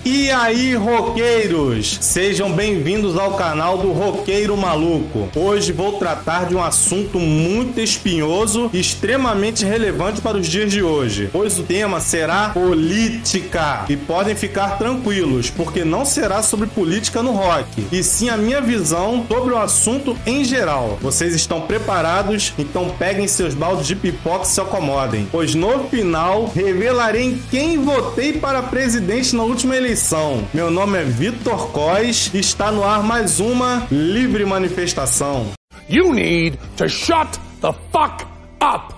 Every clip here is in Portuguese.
E aí, roqueiros, sejam bem-vindos ao canal do Roqueiro Maluco. Hoje vou tratar de um assunto muito espinhoso e extremamente relevante para os dias de hoje, pois o tema será política. E podem ficar tranquilos, porque não será sobre política no rock, e sim a minha visão sobre o assunto em geral. Vocês estão preparados? Então peguem seus baldes de pipoca e se acomodem, pois no final revelarei em quem votei para presidente na última eleição. Meu nome é Vitor Cos e está no ar mais uma Livre Manifestação. You need to shut the fuck up!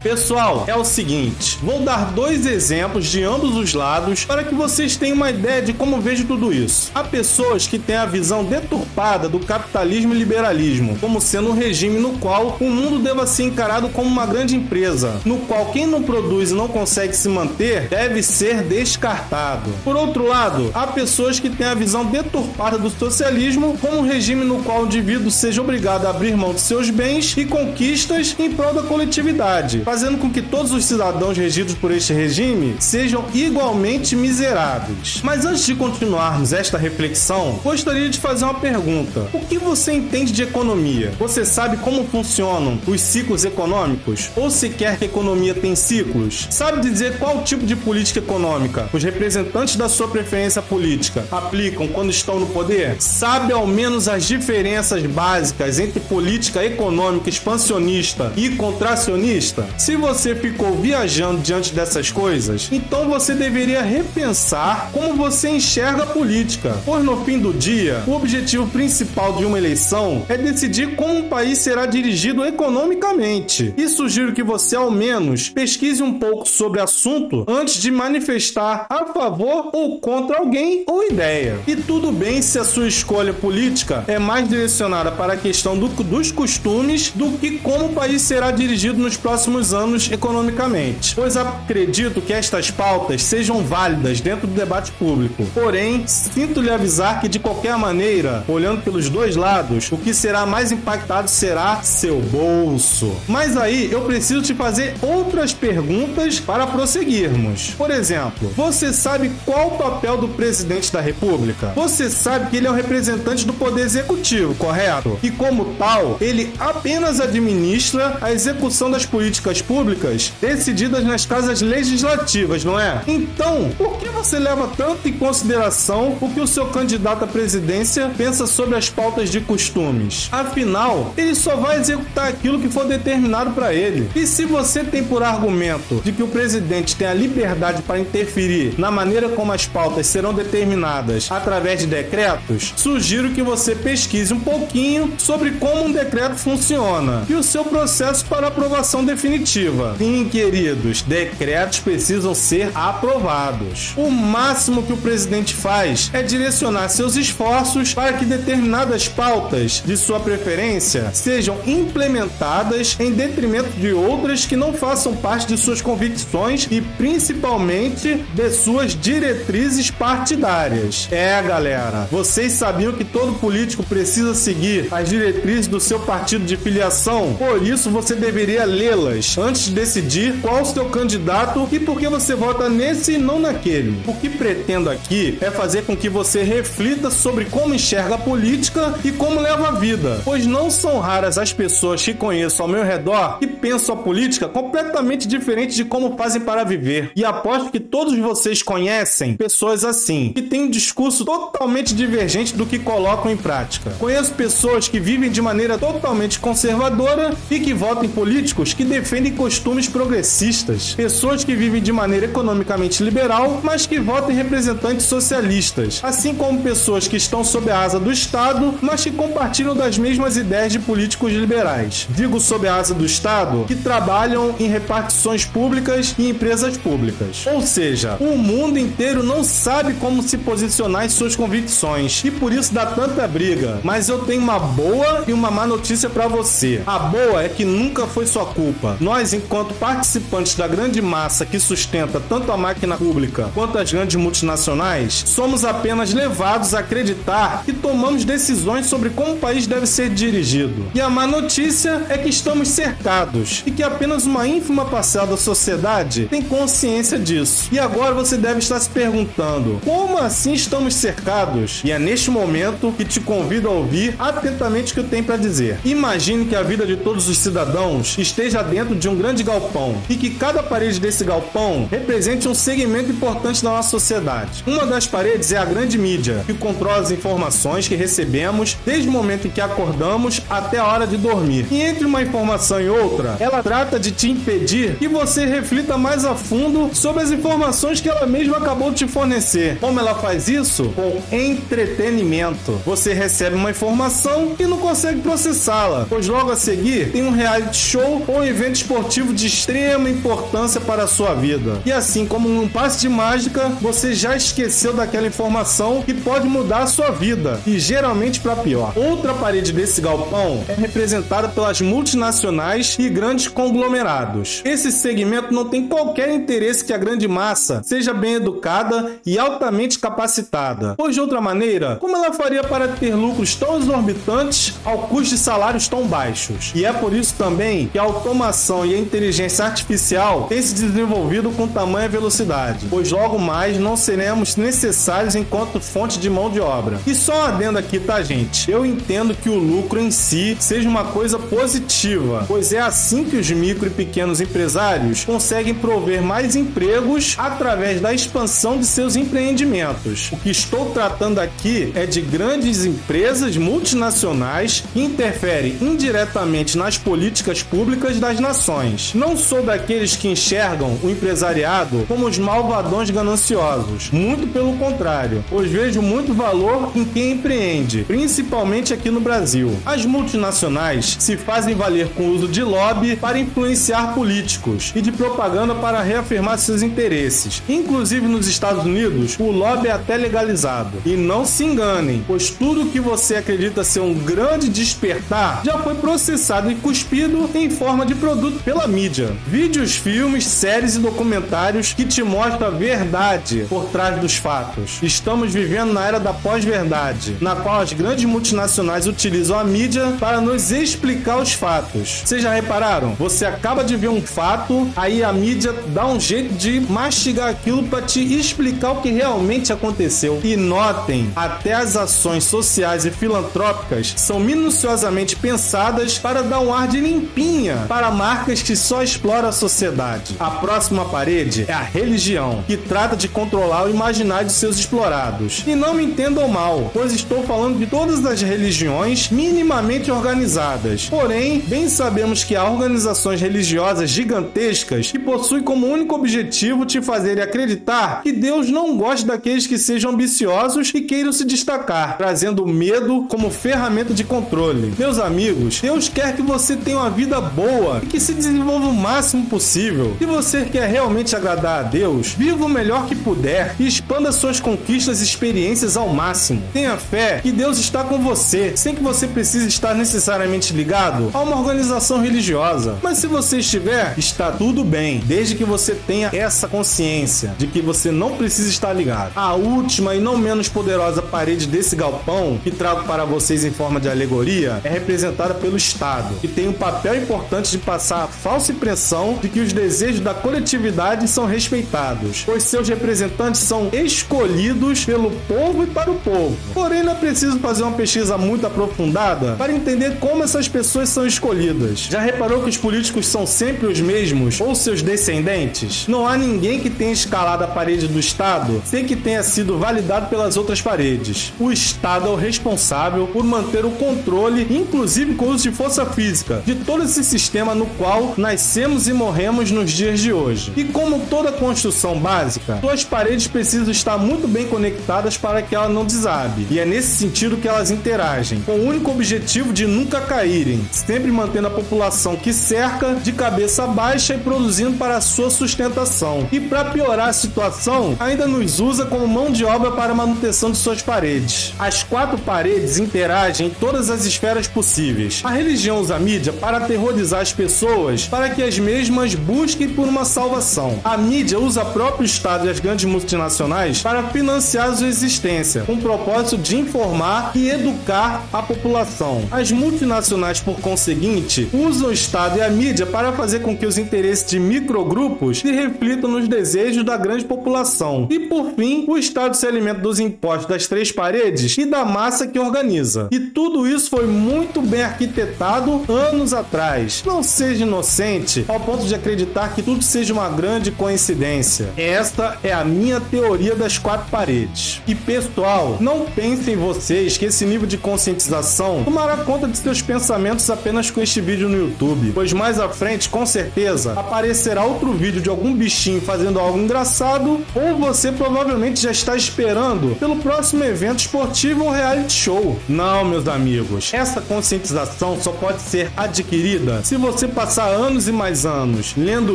Pessoal, é o seguinte, vou dar dois exemplos de ambos os lados para que vocês tenham uma ideia de como vejo tudo isso. Há pessoas que têm a visão deturpada do capitalismo e liberalismo, como sendo um regime no qual o mundo deva ser encarado como uma grande empresa, no qual quem não produz e não consegue se manter deve ser descartado. Por outro lado, há pessoas que têm a visão deturpada do socialismo como um regime no qual o indivíduo seja obrigado a abrir mão de seus bens e conquistas em prol da coletividade, fazendo com que todos os cidadãos regidos por este regime sejam igualmente miseráveis. Mas antes de continuarmos esta reflexão, gostaria de fazer uma pergunta. O que você entende de economia? Você sabe como funcionam os ciclos econômicos? Ou sequer que a economia tem ciclos? Sabe dizer qual tipo de política econômica os representantes da sua preferência política aplicam quando estão no poder? Sabe ao menos as diferenças básicas entre política econômica expansionista e contracionista? Se você ficou viajando diante dessas coisas, então você deveria repensar como você enxerga a política, pois no fim do dia, o objetivo principal de uma eleição é decidir como um país será dirigido economicamente. E sugiro que você, ao menos, pesquise um pouco sobre o assunto antes de manifestar a favor ou contra alguém ou ideia. E tudo bem se a sua escolha política é mais direcionada para a questão dos costumes do que como o país será dirigido nos próximos anos economicamente, pois acredito que estas pautas sejam válidas dentro do debate público. Porém, sinto-lhe avisar que de qualquer maneira, olhando pelos dois lados, o que será mais impactado será seu bolso. Mas aí eu preciso te fazer outras perguntas para prosseguirmos. Por exemplo, você sabe qual o papel do presidente da República? Você sabe que ele é o representante do poder executivo, correto? E como tal, ele apenas administra a execução das políticas públicas decididas nas casas legislativas, não é? Então, por que você leva tanto em consideração o que o seu candidato à presidência pensa sobre as pautas de costumes? Afinal, ele só vai executar aquilo que for determinado para ele. E se você tem por argumento de que o presidente tem a liberdade para interferir na maneira como as pautas serão determinadas através de decretos, sugiro que você pesquise um pouquinho sobre como um decreto funciona e o seu processo para aprovação definitiva. Sim, queridos, decretos precisam ser aprovados. O máximo que o presidente faz é direcionar seus esforços para que determinadas pautas de sua preferência sejam implementadas em detrimento de outras que não façam parte de suas convicções e principalmente de suas diretrizes partidárias. Galera, vocês sabiam que todo político precisa seguir as diretrizes do seu partido de filiação? Por isso você deveria lê-las antes de decidir qual o seu candidato e por que você vota nesse e não naquele. O que pretendo aqui é fazer com que você reflita sobre como enxerga a política e como leva a vida, pois não são raras as pessoas que conheço ao meu redor que pensam a política completamente diferente de como fazem para viver. E aposto que todos vocês conhecem pessoas assim, que têm um discurso totalmente divergente do que colocam em prática. Conheço pessoas que vivem de maneira totalmente conservadora e que votam em políticos que defendem costumes progressistas. Pessoas que vivem de maneira economicamente liberal, mas que votam em representantes socialistas. Assim como pessoas que estão sob a asa do Estado, mas que compartilham das mesmas ideias de políticos liberais. Digo sob a asa do Estado, que trabalham em repartições públicas e empresas públicas. Ou seja, o mundo inteiro não sabe como se posicionar em suas convicções e por isso dá tanta briga. Mas eu tenho uma boa e uma má notícia para você. A boa é que nunca foi sua culpa. Nós nós, enquanto participantes da grande massa que sustenta tanto a máquina pública quanto as grandes multinacionais, somos apenas levados a acreditar que tomamos decisões sobre como o país deve ser dirigido. E a má notícia é que estamos cercados e que apenas uma ínfima parcela da sociedade tem consciência disso. E agora você deve estar se perguntando, como assim estamos cercados? E é neste momento que te convido a ouvir atentamente o que eu tenho para dizer. Imagine que a vida de todos os cidadãos esteja dentro de um grande galpão e que cada parede desse galpão represente um segmento importante da nossa sociedade. Uma das paredes é a grande mídia, que controla as informações que recebemos desde o momento em que acordamos até a hora de dormir. E entre uma informação e outra, ela trata de te impedir que você reflita mais a fundo sobre as informações que ela mesma acabou de te fornecer. Como ela faz isso? Com entretenimento. Você recebe uma informação e não consegue processá-la, pois logo a seguir tem um reality show ou um evento esportivo de extrema importância para a sua vida. E assim como num passe de mágica, você já esqueceu daquela informação que pode mudar a sua vida, e geralmente para pior. Outra parede desse galpão é representada pelas multinacionais e grandes conglomerados. Esse segmento não tem qualquer interesse que a grande massa seja bem educada e altamente capacitada, pois de outra maneira, como ela faria para ter lucros tão exorbitantes ao custo de salários tão baixos? E é por isso também que a automação e a inteligência artificial têm se desenvolvido com tamanha velocidade, pois logo mais não seremos necessários enquanto fonte de mão de obra. E só um adendo aqui, tá, gente? Eu entendo que o lucro em si seja uma coisa positiva, pois é assim que os micro e pequenos empresários conseguem prover mais empregos através da expansão de seus empreendimentos. O que estou tratando aqui é de grandes empresas multinacionais que interferem indiretamente nas políticas públicas das nações. Não sou daqueles que enxergam o empresariado como os malvadões gananciosos, muito pelo contrário, pois vejo muito valor em quem empreende, principalmente aqui no Brasil. As multinacionais se fazem valer com o uso de lobby para influenciar políticos e de propaganda para reafirmar seus interesses. Inclusive nos Estados Unidos, o lobby é até legalizado. E não se enganem, pois tudo que você acredita ser um grande despertar já foi processado e cuspido em forma de produto pela mídia. Vídeos, filmes, séries e documentários que te mostram a verdade por trás dos fatos. Estamos vivendo na era da pós-verdade, na qual as grandes multinacionais utilizam a mídia para nos explicar os fatos. Vocês já repararam? Você acaba de ver um fato, aí a mídia dá um jeito de mastigar aquilo para te explicar o que realmente aconteceu. E notem, até as ações sociais e filantrópicas são minuciosamente pensadas para dar um ar de limpinha para marcas que só exploram a sociedade. A próxima parede é a religião, que trata de controlar o imaginário de seus explorados. E não me entendam mal, pois estou falando de todas as religiões minimamente organizadas. Porém, bem sabemos que há organizações religiosas gigantescas que possuem como único objetivo te fazer acreditar que Deus não gosta daqueles que sejam ambiciosos e queiram se destacar, trazendo o medo como ferramenta de controle. Meus amigos, Deus quer que você tenha uma vida boa e que se desenvolva o máximo possível. Se você quer realmente agradar a Deus, viva o melhor que puder e expanda suas conquistas e experiências ao máximo. Tenha fé que Deus está com você, sem que você precise estar necessariamente ligado a uma organização religiosa. Mas se você estiver, está tudo bem, desde que você tenha essa consciência de que você não precisa estar ligado. A última e não menos poderosa parede desse galpão, que trago para vocês em forma de alegoria, é representada pelo Estado, que tem um papel importante de passar a falsa impressão de que os desejos da coletividade são respeitados, pois seus representantes são escolhidos pelo povo e para o povo. Porém, não é preciso fazer uma pesquisa muito aprofundada para entender como essas pessoas são escolhidas. Já reparou que os políticos são sempre os mesmos ou seus descendentes? Não há ninguém que tenha escalado a parede do Estado sem que tenha sido validado pelas outras paredes. O Estado é o responsável por manter o controle, inclusive com o uso de força física, de todo esse sistema no qual nascemos e morremos nos dias de hoje. E como toda construção básica, suas paredes precisam estar muito bem conectadas para que ela não desabe. E é nesse sentido que elas interagem, com o único objetivo de nunca caírem, sempre mantendo a população que cerca de cabeça baixa e produzindo para a sua sustentação. E para piorar a situação, ainda nos usa como mão de obra para a manutenção de suas paredes. As 4 paredes interagem em todas as esferas possíveis. A religião usa a mídia para aterrorizar as pessoas pessoas para que as mesmas busquem por uma salvação. A mídia usa o próprio Estado e as grandes multinacionais para financiar sua existência, com o propósito de informar e educar a população. As multinacionais, por conseguinte, usam o Estado e a mídia para fazer com que os interesses de microgrupos se reflitam nos desejos da grande população. E, por fim, o Estado se alimenta dos impostos das três paredes e da massa que organiza. E tudo isso foi muito bem arquitetado anos atrás. Não seja inocente ao ponto de acreditar que tudo seja uma grande coincidência. Esta é a minha teoria das quatro paredes. E pessoal, não pensem vocês que esse nível de conscientização tomará conta de seus pensamentos apenas com este vídeo no YouTube, pois mais à frente, com certeza, aparecerá outro vídeo de algum bichinho fazendo algo engraçado, ou você provavelmente já está esperando pelo próximo evento esportivo ou reality show. Não, meus amigos, essa conscientização só pode ser adquirida se você passar anos e mais anos lendo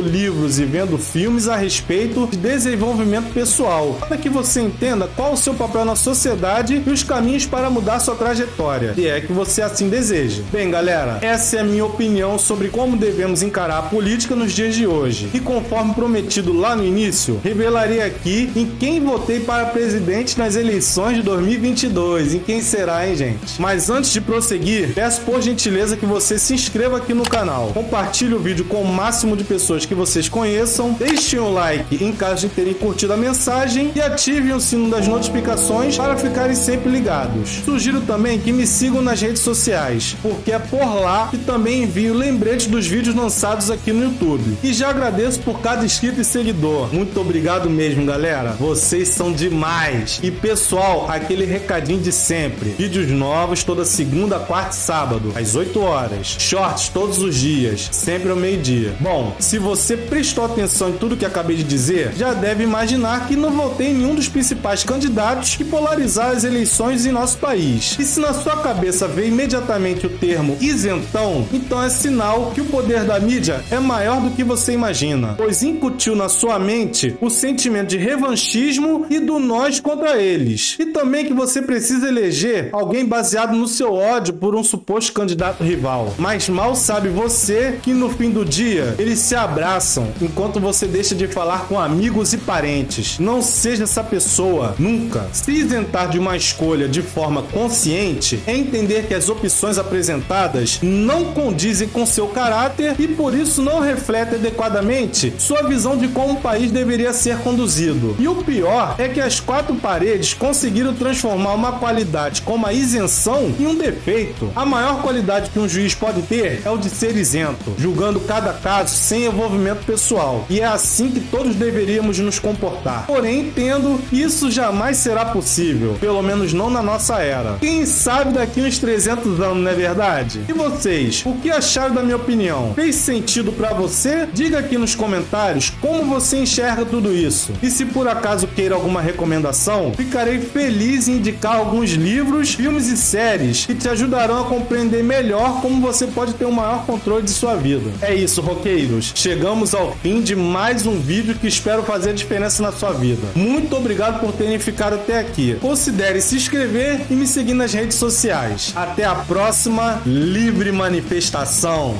livros e vendo filmes a respeito de desenvolvimento pessoal, para que você entenda qual o seu papel na sociedade e os caminhos para mudar sua trajetória, se é que você assim deseja. Bem, galera, essa é a minha opinião sobre como devemos encarar a política nos dias de hoje. E conforme prometido lá no início, revelarei aqui em quem votei para presidente nas eleições de 2022. Em quem será, hein, gente? Mas antes de prosseguir, peço por gentileza que você se inscreva aqui no canal, compartilhe o vídeo com o máximo de pessoas que vocês conheçam, deixem um like em caso de terem curtido a mensagem e ativem o sino das notificações para ficarem sempre ligados. Sugiro também que me sigam nas redes sociais, porque é por lá que também envio lembretes dos vídeos lançados aqui no YouTube. E já agradeço por cada inscrito e seguidor. Muito obrigado mesmo, galera. Vocês são demais. E pessoal, aquele recadinho de sempre. Vídeos novos toda segunda, quarta e sábado, às 8 horas. Shorts todos os dias, sempre ao meio-dia. Bom, se você prestou atenção em tudo que acabei de dizer, já deve imaginar que não votei em nenhum dos principais candidatos que polarizaram as eleições em nosso país. E se na sua cabeça veio imediatamente o termo isentão, então é sinal que o poder da mídia é maior do que você imagina, pois incutiu na sua mente o sentimento de revanchismo e do nós contra eles. E também que você precisa eleger alguém baseado no seu ódio por um suposto candidato rival. Mas mal sabe você que no fim do dia eles se abraçam enquanto você deixa de falar com amigos e parentes. Não seja essa pessoa, nunca. Se isentar de uma escolha de forma consciente é entender que as opções apresentadas não condizem com seu caráter e por isso não refletem adequadamente sua visão de como o país deveria ser conduzido. E o pior é que as quatro paredes conseguiram transformar uma qualidade como a isenção em um defeito. A maior qualidade que um juiz pode ter é o de ser isento, julgando cada caso sem envolvimento pessoal. E é assim que todos deveríamos nos comportar. Porém, entendo que isso jamais será possível, pelo menos não na nossa era. Quem sabe daqui uns 300 anos, não é verdade? E vocês, o que acharam da minha opinião? Fez sentido pra você? Diga aqui nos comentários como você enxerga tudo isso. E se por acaso queira alguma recomendação, ficarei feliz em indicar alguns livros, filmes e séries que te ajudarão a compreender melhor como você pode ter um maior controle de sua vida. É isso, roqueiros. Chegamos ao fim de mais um vídeo que espero fazer a diferença na sua vida. Muito obrigado por terem ficado até aqui. Considere se inscrever e me seguir nas redes sociais. Até a próxima livre manifestação.